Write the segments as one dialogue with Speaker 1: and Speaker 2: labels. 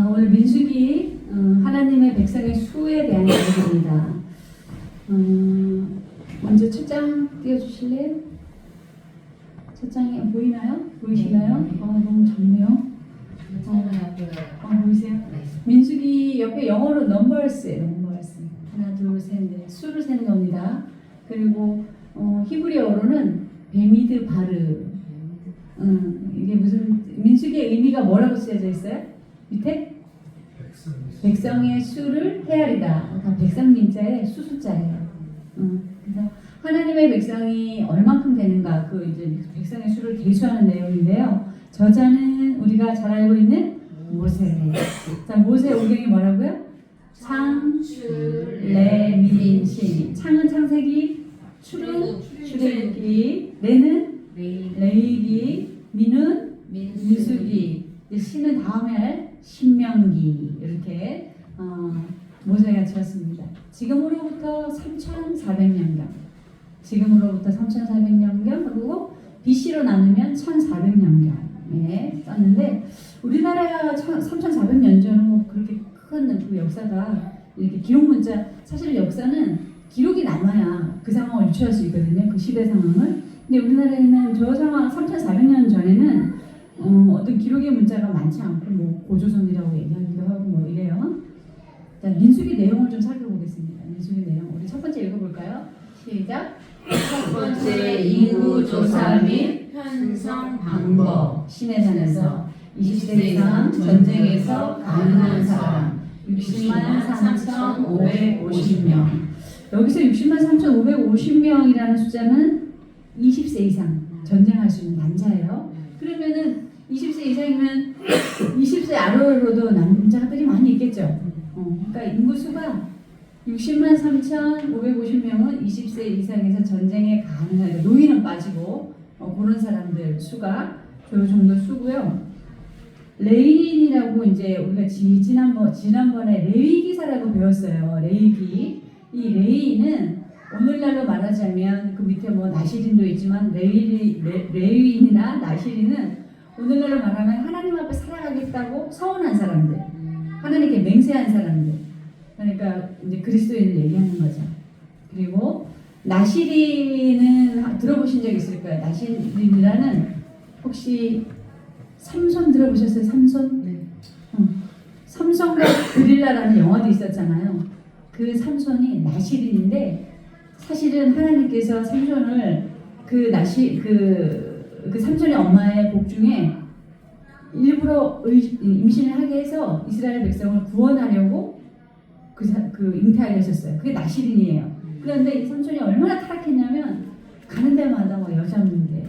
Speaker 1: 오늘 민수기 하나님의 백성의 수에 대한 이야기입니다. 먼저 첫 장 띄워주실래요? 첫 장이 보이나요? 보이시나요? 너무 작네요. 보이세요?
Speaker 2: 네.
Speaker 1: 민수기 옆에 영어로 넘버스예요. 넘버스. 하나, 둘, 셋, 넷. 수를 세는 겁니다. 그리고 히브리어로는 베미드 바르. 이게 무슨 민수기의 의미가 뭐라고 쓰여져 있어요? 밑에? 백성의 수를 헤아리다. 그러니까 백성 민자의 수숫자예요. 그래서 하나님의 백성이 얼만큼 되는가, 그 이제 백성의 수를 계수하는 내용인데요. 저자는 우리가 잘 알고 있는 모세예요. 자, 모세 오경이 뭐라고요? 창, 레, 미, 신. 창은 창세기, 출은 출애굽기, 레는 레위기, 미는 민수기, 신은 다음에 할 신명기. 이렇게 모세가 지었습니다. 지금으로부터 3,400년경, 지금으로부터 3,400년경, 그리고 BC로 나누면 1,400년경에 썼는데, 우리나라 3,400년 전은 뭐 그렇게 큰 그 역사가 이렇게 기록 문자, 사실 역사는 기록이 남아야 그 상황을 유추할 수 있거든요. 그 시대 상황을. 근데 우리나라에는 저 상황 3,400년 전에는 어떤 기록의 문자가 많지 않고 뭐 고조선이라고 얘기하기도 하고 뭐 이래요. 자, 민수기 내용을 좀 살펴보겠습니다. 민수기 내용 우리 첫 번째 읽어볼까요? 시작.
Speaker 2: 첫 번째 인구 조사 및 편성 방법.
Speaker 1: 시내산에서 20세 이상 전쟁에서 가능한 사람 60만 3,550명. 여기서 60만 3,550명이라는 숫자는 20세 이상 전쟁할 수 있는 남자예요. 그러면은 20세 이상이면 20세 아래로도 남자들이 많이 있겠죠. 그러니까 인구수가 60만 3,550명은 20세 이상에서 전쟁에 가능한, 그러니까 노인은 빠지고 그런 사람들 수가 그 정도 수고요. 레인이라고 이제 우리가 지난번에 레위기사라고 배웠어요. 레위기. 이 레위는 오늘날로 말하자면 그 밑에 뭐 나시린도 있지만 레위인이나 나시린은 오늘날로 말하면 하나님 앞에 살아가겠다고 서운한 사람들, 하나님께 맹세한 사람들, 그러니까 이제 그리스도인을 얘기하는 거죠. 그리고 나시린은 들어보신 적 있을 거예요. 나시린이라는, 혹시 삼손 들어보셨어요? 삼손?
Speaker 2: 네.
Speaker 1: 삼손과 드릴라라는 영화도 있었잖아요. 그 삼손이 나시린인데, 사실은 하나님께서 삼손을 그 삼손의 엄마의 복 중에 일부러 임신을 하게 해서 이스라엘 백성을 구원하려고 그 잉태하게 하셨어요. 그게 나시린이에요. 그런데 이 삼손이 얼마나 타락했냐면 가는 데마다 뭐 여자 문제,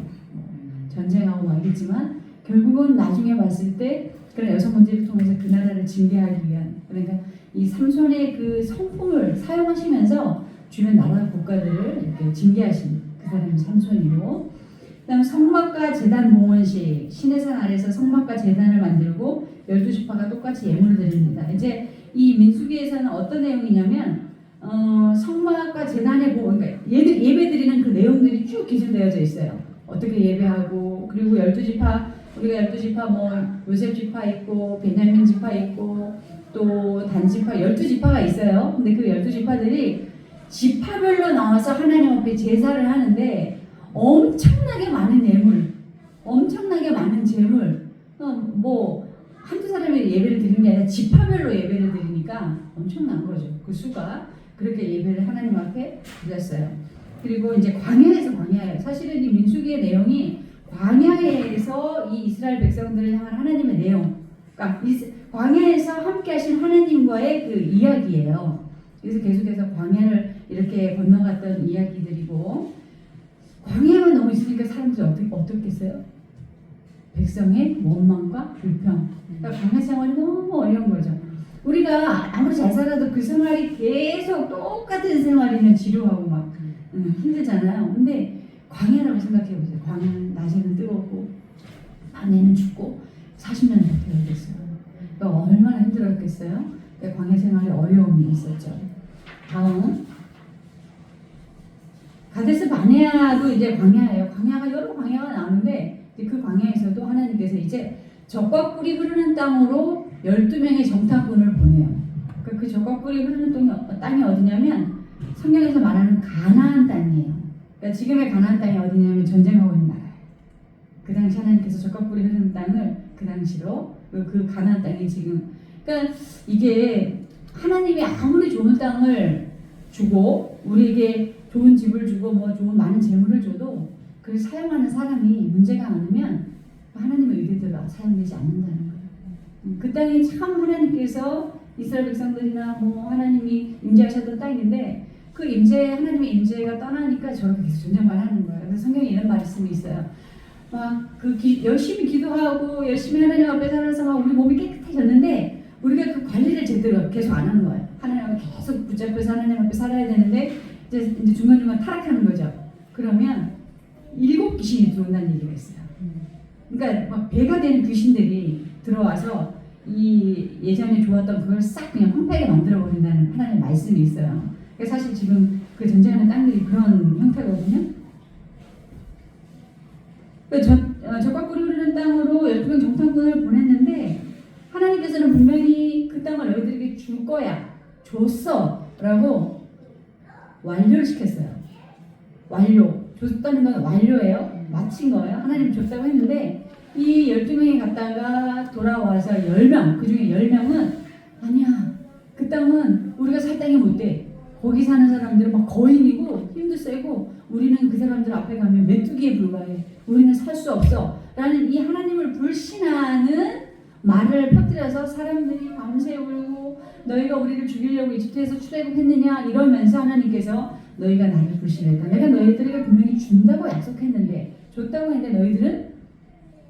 Speaker 1: 전쟁하고 막 이랬지만 결국은 나중에 봤을 때 그런 여성 문제를 통해서 그 나라를 징계하기 위한, 그러니까 이 삼손의 그 성품을 사용하시면서 주변 나라 국가들을 이렇게 징계하신 그 사람이 삼손이고, 그다음 성막과 제단 봉헌식, 시내산 아래서 성막과 제단을 만들고 12지파가 똑같이 예물을 드립니다. 이제 이 민수기에서는 어떤 내용이냐면 성막과 제단의 봉헌, 그러니까 예배 드리는 그 내용들이 쭉 기술되어져 있어요. 어떻게 예배하고, 그리고 12지파, 우리가 12지파 뭐 요셉 지파 있고 베냐민 지파 있고 또 단 지파 12지파가 있어요. 근데 그 12지파들이 지파별로 나와서 하나님 앞에 제사를 하는데 엄청나게 많은 예물, 엄청나게 많은 제물, 뭐 한두 사람이 예배를 드리는 게 아니라 지파별로 예배를 드리니까 엄청난 거죠. 그 수가. 그렇게 예배를 하나님 앞에 드렸어요. 그리고 이제 광야예요. 사실은 이 민수기의 내용이 광야에서 이 이스라엘 백성들을 향한 하나님의 내용, 그러니까 광야에서 함께 하신 하나님과의 그 이야기예요. 그래서 계속해서 광야를 이렇게 건너갔던 이야기들이고, 광야가 너무 있으니까 사람들이 어떻겠어요? 백성의 원망과 불평. 그러니까 광야 생활이 너무 어려운 거죠. 우리가 아무리 잘 살아도 그 생활이 계속 똑같은 생활이면 지루하고 막 힘들잖아요. 근데 광야라고 생각해 보세요. 광야는 낮에는 뜨겁고 밤에는 춥고 40년을 버텨야 됐어요. 그러니까 얼마나 힘들었겠어요? 그러니까 광야 생활에 어려움이 있었죠. 다음 가데스 바네아도 이제 광야예요. 광야가 여러 광야가 나오는데 그 광야에서도 하나님께서 이제 적과 꿀이 흐르는 땅으로 12명의 정탐꾼을 보내요. 그 적과꿀이 흐르는 땅이 어디냐면 성경에서 말하는 가나안 땅이에요. 그러니까 지금의 가나안 땅이 어디냐면 전쟁하고 있는 나라예요. 그 당시 하나님께서 적과꿀이 흐르는 땅을 그 당시로 그 가나안 땅이 지금, 그러니까 이게 하나님이 아무리 좋은 땅을 주고 우리에게 좋은 집을 주고 뭐 좋은 많은 재물을 줘도 그걸 사용하는 사람이 문제가 많으면 하나님의 의도대로 사용되지 않는다는 거예요. 그 땅이 참 하나님께서 이스라엘 백성들이나 뭐 하나님이 임재하셨던 땅인데 그 하나님의 임재가 떠나니까 저렇게 계속 전쟁만 하는 거예요. 그래서 성경에 이런 말씀이 있어요. 막 열심히 기도하고 열심히 하나님 앞에 살아서 막 우리 몸이 깨끗해졌는데 우리가 그 관리를 제대로 계속 안 하는 거예요. 하나님 계속 붙잡혀서 하나님 앞에 살아야 되는데 이제 중간중간 타락하는 거죠. 그러면 7 귀신이 들어온다는 얘기가 있어요. 그러니까 막 배가 되는 귀신들이 들어와서 이 예전에 좋았던 그걸 싹 그냥 황폐하게 만들어 버린다는 하나님의 말씀이 있어요. 그러니까 사실 지금 그 전쟁하는 땅들이 그런 형태거든요. 적과꿀이 흐르는 땅으로 12명 정탐꾼을 보냈는데 하나님께서는 분명히 그 땅을 너희들에게 줄 거야, 줬어 라고 완료를 시켰어요. 줬다는 건 완료예요. 마친 거예요. 하나님 줬다고 했는데 이 12명이 갔다가 돌아와서 10명, 그 중에 10명은 아니야, 그 땅은 우리가 살 땅이 못 돼. 거기 사는 사람들은 막 거인이고 힘도 세고 우리는 그 사람들 앞에 가면 메뚜기에 불과해. 우리는 살 수 없어 라는 이 하나님을 불신하는 말을 퍼뜨려서 사람들이 밤새 울고 너희가 우리를 죽이려고 이집트에서 출애굽했느냐 이러면서 하나님께서 너희가 나를 불신했다. 내가 너희들에게 분명히 준다고 약속했는데 줬다고 했는데 너희들은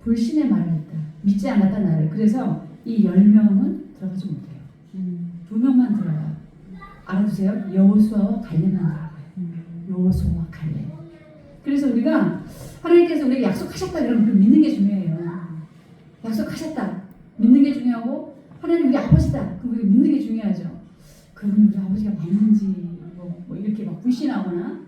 Speaker 1: 불신의 말을 했다. 믿지 않았다 나를. 그래서 이 10명은 들어가지 못해요. 2명만 들어가요. 알아두세요. 여호수아와 갈렙만 들어가요. 여호수아와 갈렙. 그래서 우리가 하나님께서 우리에게 약속하셨다 그러면 그 믿는 게 중요해요. 약속하셨다. 믿는 게 중요하고 하나님 우리 아버지다. 그럼 우리 믿는 게 중요하죠. 그분이 우리 아버지가 맞는지 뭐 이렇게 막 불신하거나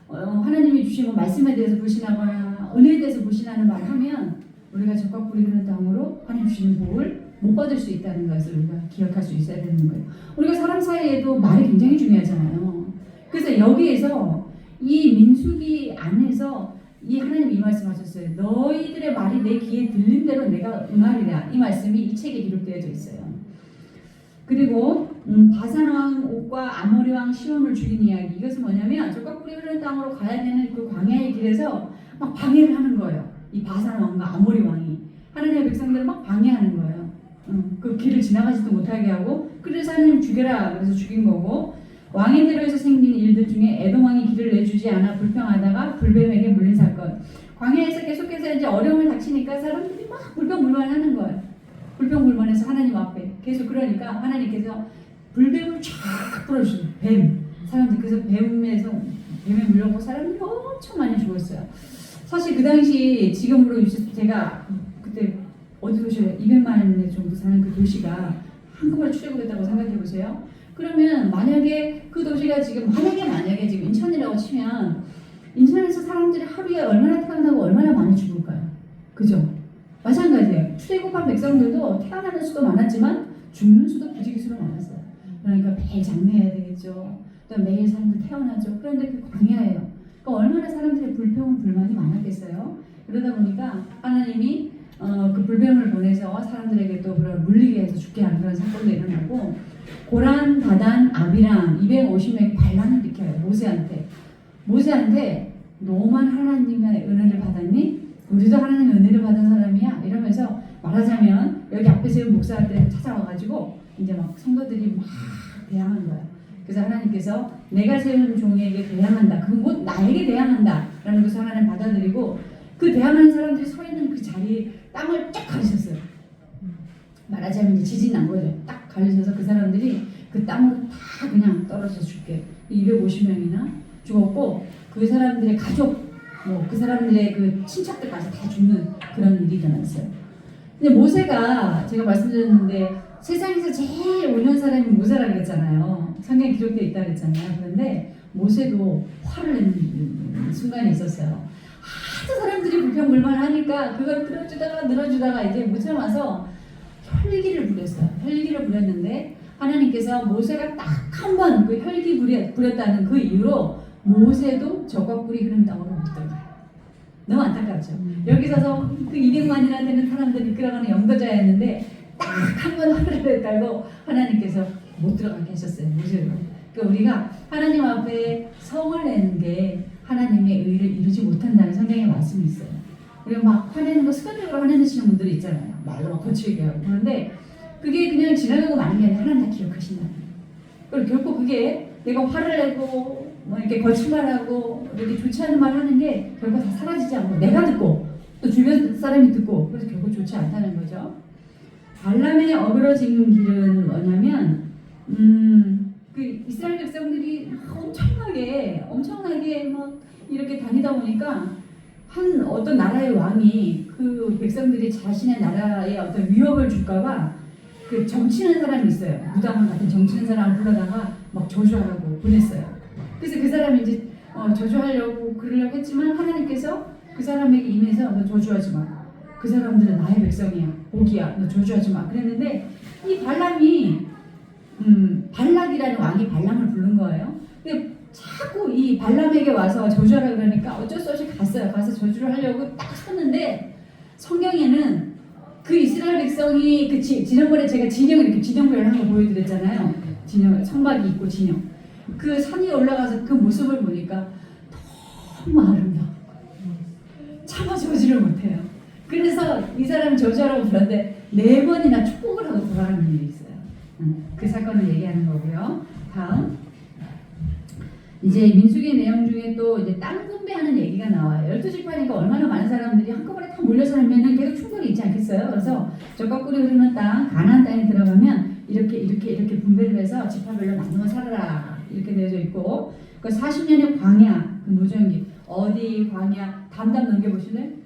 Speaker 1: 하나님이 주신 뭐 말씀에 대해서 불신하거나 은혜에 대해서 불신하는 말을 하면 우리가 적과꿀이 흐르는 땅으로 하나님 주시는 복을 못 받을 수 있다는 것을 우리가 기억할 수 있어야 되는 거예요. 우리가 사람 사이에도 말이 굉장히 중요하잖아요. 그래서 여기에서 이 민수기 안에서 이 하나님 이 말씀하셨어요. 너희들의 말이 내 귀에 들린 대로 내가 응하리라. 이 말씀이 이 책에 기록되어져 있어요. 그리고 바산 왕 옥과 아모리 왕 시온을 죽인 이야기. 이것은 뭐냐면 적과꿀이 흐르는 땅으로 가야 되는 그 광야의 길에서 막 방해를 하는 거예요. 이 바산 왕과 아모리 왕이 하나님의 백성들을 막 방해하는 거예요. 그 길을 지나가지도 못하게 하고 그래서 하나님 죽여라 그래서 죽인 거고 왕의 대로에서 생긴 일들 중에 에돔 왕이 길을 내주지 않아 불평하다가 불뱀에게 물린 사건. 광야에서 계속해서 이제 어려움을 닥치니까 사람들이 막 불평불만하는 거예요. 불평불만해서 하나님 앞에 계속 그러니까 하나님께서 불뱀을 쫙 풀어주세요. 뱀. 사람들 그래서 뱀에 물려고 사람들이 엄청 많이 죽었어요. 사실 그 당시 지금으로 제가 그때 어디로 200만 정도 사는 그 도시가 한꺼번에 출애굽했다고 생각해 보세요. 그러면 만약에 그 도시가 만약에 지금 인천이라고 치면 인천에서 사람들이 하루에 얼마나 태어나고 얼마나 많이 죽을까요? 그죠? 마찬가지예요. 출애굽한 백성들도 태어나는 수도 많았지만 죽는 수도 부지기수로 많았어요. 그러니까 매일 장례해야 되겠죠. 또 매일 사람들 태어나죠. 그런데 그 광야예요. 그러니까 얼마나 사람들의 불평불만이 많았겠어요. 그러다 보니까 하나님이 그 불뱀을 보내서 사람들에게 또 그런 물리게 해서 죽게 하는 그런 사건도 일어나고 고란, 다단, 아비람 250명이 반란을 일으켜요. 모세한테 너만 하나님의 은혜를 받았니? 우리도 하나님의 은혜를 받은 사람이야? 이러면서 말하자면 여기 앞에 세운 목사한테 찾아와가지고 이제 막 성도들이 막 대항한 거예요. 그래서 하나님께서 내가 세운 종에게 대항한다. 그건 곧 나에게 대항한다. 라는 것을 하나님 받아들이고 그 대항하는 사람들이 서 있는 그 자리 땅을 쫙 가르셨어요. 말하자면 이제 지진 난 거죠. 딱 가르쳐서 그 사람들이 그 땅으로 다 그냥 떨어져 죽게 250명이나 죽었고 그 사람들의 가족 그 사람들의 그 친척들까지 다 죽는 그런 일이 일어났어요. 근데 모세가 제가 말씀드렸는데 세상에서 제일 온유한 사람이 모세라고 그랬잖아요. 성경에 기록되어 있다고 그랬잖아요. 그런데 모세도 화를 내는 순간이 있었어요. 하도 사람들이 불평불만하니까 그걸 늘어주다가 이제 못 참아서 혈기를 부렸어요. 혈기를 부렸는데 하나님께서 모세가 딱 한 번 그 혈기 부렸다는 그 이유로 모세도 적과 꿀이 흐른 땅으로 못 들어가요. 너무 안타깝죠. 여기 서서 그 200만이나 되는 사람들 이끌어가는 영도자였는데 딱 한 번 허락을 달고 하나님께서 못 들어가게 하셨어요. 모세로. 그러니까 우리가 하나님 앞에 성을 내는 게 하나님의 의를 이루지 못한다는 성경의 말씀이 있어요. 우리가 막 화내는 거 습관적으로 화내시는 분들이 있잖아요. 말로 막 거칠게 하고. 그런데 그게 그냥 지나가고 마는 게 아니라 하나님 다 기억하신다는 거예요. 그리고 결코 그게 내가 화를 내고 뭐 이렇게 거친 말하고 이렇게 좋지 않은 말 하는 게 결코 다 사라지지 않고 내가 듣고 또 주변 사람이 듣고 그래서 결코 좋지 않다는 거죠. 발람의 어그러진 길은 뭐냐면 그 이스라엘 백성들이 엄청나게 막 이렇게 다니다 보니까 한 어떤 나라의 왕이 그 백성들이 자신의 나라에 어떤 위협을 줄까봐 그 정치는 사람이 있어요. 무당원 같은 정치는 사람을 불러다가 막 저주하라고 보냈어요. 그래서 그 사람이 이제 저주하려고 그러려고 했지만 하나님께서 그 사람에게 임해서 너 저주하지 마. 그 사람들은 나의 백성이야. 복이야. 너 저주하지 마. 그랬는데 이 발람이 발락이라는 왕이 발람을 부른 거예요. 근데 자꾸 이 발람에게 와서 저주하라 그러니까 어쩔 수 없이 갔어요. 가서 저주를 하려고 딱 섰는데 성경에는 그 이스라엘 백성이 그 지난번에 제가 진영 이렇게 진영별을 한 거 보여드렸잖아요. 진영 성막이 있고 진영. 그 산에 올라가서 그 모습을 보니까 너무 아름다워. 차마 저주를 못해요. 그래서 이 사람이 저주하라고 불렀는데 4번이나 축복을 하고 돌아가는 일이 있어요. 그 사건을 얘기하는 거고요. 다음. 이제 민수기 내용 중에 또 이제 땅 분배하는 얘기가 나와요. 12지파니까 얼마나 많은 사람들이 한꺼번에 다 몰려 살면은 계속 충돌이 있지 않겠어요? 그래서 적과 꿀이 흐르는 땅, 가나안 땅에 들어가면 이렇게 분배를 해서 지파별로 나누어 살아라 이렇게 되어져 있고 그 40년의 광야, 그 노정기 어디 광야 담담 넘겨보실래요?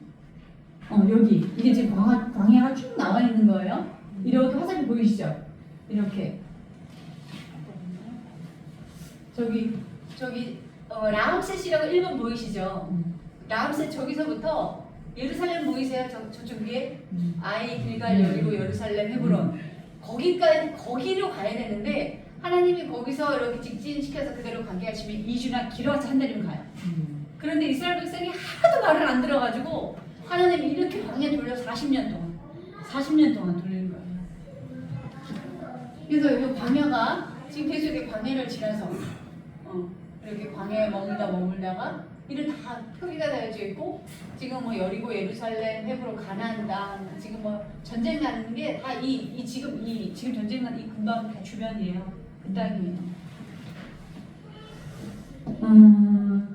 Speaker 1: 여기 이게 지금 광야가 쭉 나와 있는 거예요. 이렇게 화살이 보이시죠? 이렇게 저기 라암셋이라고 1번 보이시죠? 라암셋 저기서부터 예루살렘 보이세요? 저쪽 위에 아이, 길갈, 여리고, 예루살렘, 헤브론 거기로 가야 되는데 하나님이 거기서 이렇게 직진시켜서 그대로 가게 하시면 2주나 길어서 한 달이면 가요. 그런데 이스라엘 백성이 하나도 말을 안 들어가지고 하나님이 이렇게 광야 돌려 40년 동안 돌리는 거예요. 그래서 이 광야가 지금 계속 이렇게 광야를 지나서 이렇게 광야에 머물다가 이를 다 표기가 되어져 있고 지금 뭐 여리고, 예루살렘, 헤브론, 가나안 땅 지금 뭐 전쟁 나는 게 다 지금 전쟁 나는 이 근방 다 주변이에요. 그 땅이에요.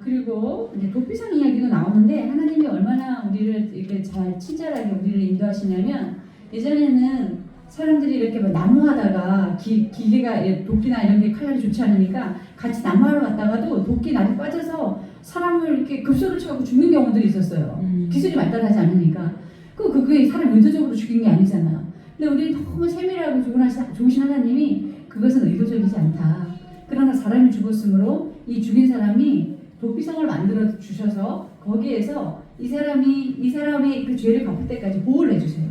Speaker 1: 그리고 이제 도피성 이야기도 나오는데 하나님이 얼마나 우리를 이렇게 잘 친절하게 우리를 인도하시냐면 예전에는 사람들이 이렇게 뭐 나무하다가 기계가 도끼나 이런 게 칼날이 좋지 않으니까 같이 나무하러 갔다가도 도끼 날이 빠져서 사람을 이렇게 급소를 쳐갖고 죽는 경우들이 있었어요. 기술이 발달하지 않으니까. 그게 사람 의도적으로 죽인 게 아니잖아요. 근데 우리 너무 세밀하고 좋으신 하나님이 그것은 의도적이지 않다. 그러나 사람이 죽었으므로 이 죽인 사람이 도피성을 만들어 주셔서 거기에서 이 사람의 그 죄를 갚을 때까지 보호를 해주세요.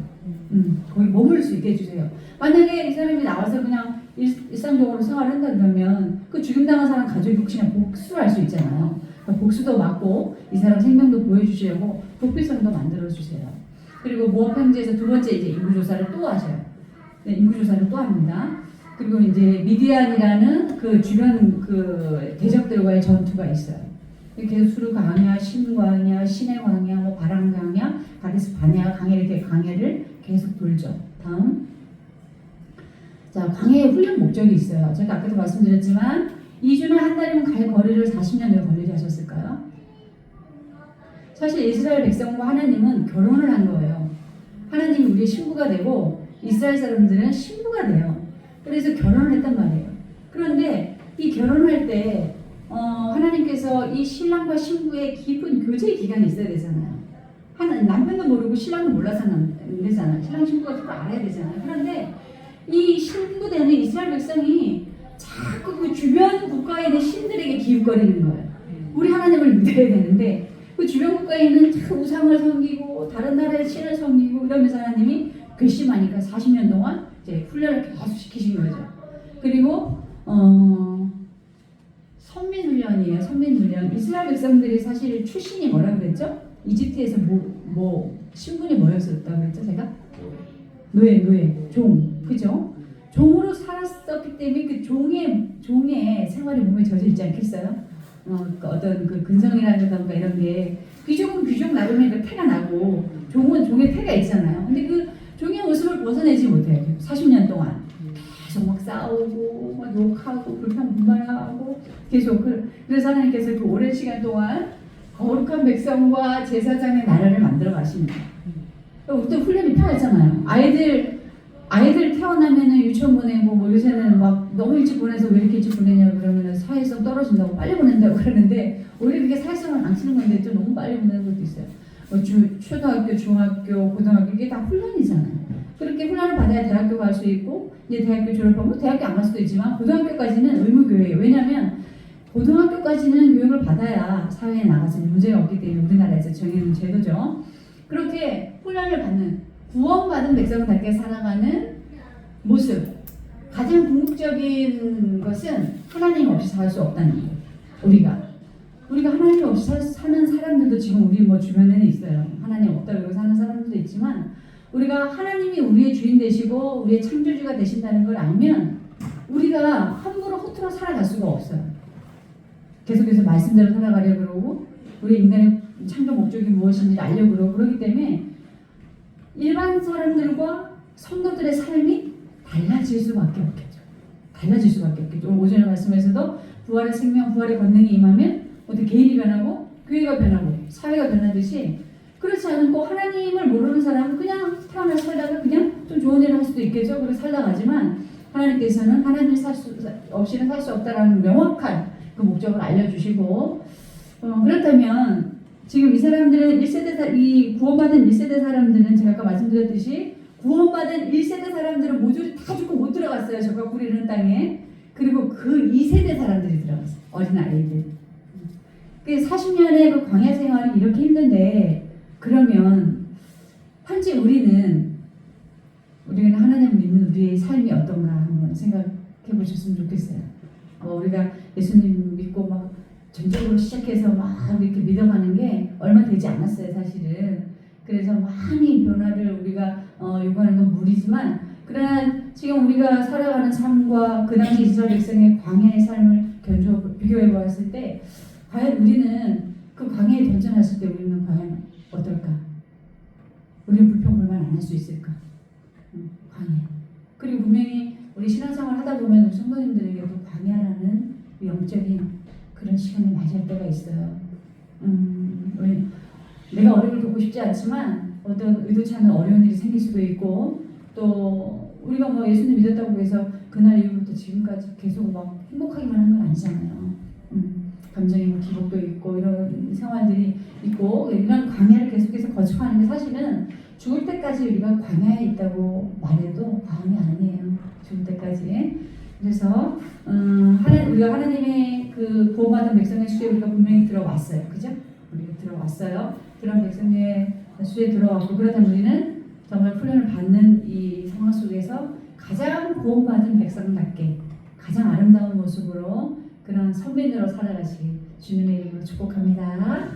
Speaker 1: 거기 머물 수 있게 해주세요. 만약에 이 사람이 나와서 그냥 일상적으로 생활한다 그러면 그 죽임당한 사람 가족이 혹시나 복수를 할 수 있잖아요. 그러니까 복수도 막고 이 사람 생명도 보여주시려고 도피성도 만들어주세요. 그리고 모압행제에서 두 번째 이제 인구조사를 또 하셔요. 네, 인구조사를 또 합니다. 그리고 이제 미디안이라는 그 주변 그 대적들과의 전투가 있어요. 계속 수르 광야, 신광야, 신의 광야, 뭐 바람 광야, 가데스 바네아 광야 이렇게 광야를 계속 돌죠. 다음. 자, 광야의 훈련 목적이 있어요. 제가 아까도 말씀드렸지만 2주나 한 달이면 갈 거리를 40년을 걸리게 하셨을까요? 사실 이스라엘 백성과 하나님은 결혼을 한 거예요. 하나님이 우리의 신부가 되고 이스라엘 사람들은 신부가 돼요. 그래서 결혼을 했단 말이에요. 그런데 이 결혼할 때 하나님께서 이 신랑과 신부의 깊은 교제 기간이 있어야 되잖아요. 남편도 모르고 신랑도 몰라서는 안 되잖아요. 신랑 신부가 서로 알아야 되잖아요. 그런데 이 신부되는 이스라엘 백성이 자꾸 그 주변 국가에 있는 신들에게 기웃거리는 거예요. 우리 하나님을 믿어야 되는데 그 주변 국가에 있는 우상을 섬기고 다른 나라의 신을 섬기고 이러면서 하나님이 괘씸하니까 40년 동안 이제 훈련을 계속 시키신 거죠. 그리고 선민훈련이에요. 선민훈련. 이스라엘 백성들이 사실 출신이 뭐라 그랬죠? 이집트에서 신분이 뭐였었다고 그랬죠? 제가? 노예, 종. 그죠? 종으로 살았었기 때문에 그 종의 생활이 몸에 젖어 있지 않겠어요? 어떤 그 근성이라든가 이런 게 귀족은 귀족 나름의 그 태가 나고 종은 종의 태가 있잖아요. 근데 그 종의 모습을 벗어내지 못해요. 40년 동안 계속 막 싸우고 막 욕하고 불평불만하고 계속 그래서 하나님께서 그 오랜 시간 동안 거룩한 백성과 제사장의 나라를 만들어 가십니다. 우리 또 훈련이 필요하잖아요. 아이들 태어나면은 유치원 보내고 뭐 요새는 막 너무 일찍 보내서 왜 이렇게 일찍 보내냐 그러면은 사회성 떨어진다고 빨리 보낸다고 그러는데 오히려 그게 사회성을 망치는 건데 또 너무 빨리 보내는 것도 있어요. 초등학교, 중학교, 고등학교 이게 다 훈련이잖아요. 그렇게 훈련을 받아야 대학교 갈 수 있고 이제 대학교 졸업하고 대학교 안 갈 수도 있지만 고등학교까지는 의무교육이에요. 왜냐하면 고등학교까지는 교육을 받아야 사회에 나가서 문제가 없기 때문에 우리나라에서 정해놓은 제도죠. 그렇게 훈련을 받는 구원받은 백성답게 살아가는 모습. 가장 궁극적인 것은 하나님 없이 살 수 없다는 거예요. 우리가 하나님 없이 사는 사람들도 지금 우리 뭐 주변에는 있어요. 하나님 없다 그러고 사는 사람들도 있지만 우리가 하나님이 우리의 주인 되시고 우리의 창조주가 되신다는 걸 알면 우리가 함부로 허투루 살아갈 수가 없어요. 계속해서 말씀대로 살아가려고 그러고 우리 인간의 창조 목적이 무엇인지 알려고 그러고 그러기 때문에 일반 사람들과 성도들의 삶이 달라질 수밖에 없겠죠. 달라질 수밖에 없겠죠. 오전에 말씀에서도 부활의 생명, 부활의 권능이 임하면 어떻게 개인이 변하고 교회가 변하고 사회가 변하듯이 그렇지 않고 하나님을 모르는 사람은 그냥 태어나서 살다가 그냥 좀 좋은 일을 할 수도 있겠죠. 그렇게 살다 가지만 하나님께서는 하나님 없이는 살 수 없다라는 명확한 그 목적을 알려주시고 그렇다면 지금 이 사람들은 이 구원받은 1세대 사람들은 제가 아까 말씀드렸듯이 구원받은 1세대 사람들은 모조리 다 죽고 못 들어갔어요. 저가 구리는 땅에. 그리고 그 2세대 사람들이 들어갔어요. 어린 아이들. 40년의 그 광야 생활이 이렇게 힘든데 그러면 현재 우리는 하나님을 믿는 우리의 삶이 어떤가 한번 생각해 보셨으면 좋겠어요. 우리가 예수님 믿고 막 전적으로 시작해서 막 이렇게 믿어가는 게 얼마 되지 않았어요, 사실은. 그래서 많이 변화를 우리가 요구하는 건 무리지만, 그러나 지금 우리가 살아가는 삶과 그 당시 이스라엘 백성의 광야의 삶을 비교해 보았을 때, 과연 우리는 그 광야에 던져놨을 때 우리는 과연 어떨까? 우리는 불평불만 안 할 수 있을까? 광야. 그리고 분명히 우리 신앙생활 하다 보면 우리 성도님들에게도 광야라는 영적인 그런 시간을 맞이할 때가 있어요. 내가 어려움을 겪고 싶지 않지만 어떤 의도치 않은 어려운 일이 생길 수도 있고 또 우리가 뭐 예수님 믿었다고 해서 그날 이후부터 지금까지 계속 막 행복하기만 한 건 아니잖아요. 감정의 뭐 기복도 있고 이런 생활들이 있고 이런 광야를 계속해서 거쳐가는 게 사실은 죽을 때까지 우리가 광야에 있다고 말해도 과언이 아니에요. 죽을 때까지. 그래서 우리가 하나님의 그 구원받은 백성의 수에 우리가 분명히 들어왔어요. 그죠? 우리가 들어왔어요. 그런 백성의 수에 들어왔고 그렇다면 우리는 정말 훈련을 받는 이 상황 속에서 가장 구원받은 백성답게 가장 아름다운 모습으로 그런 선민으로 살아가시기 주님의 이름으로 축복합니다.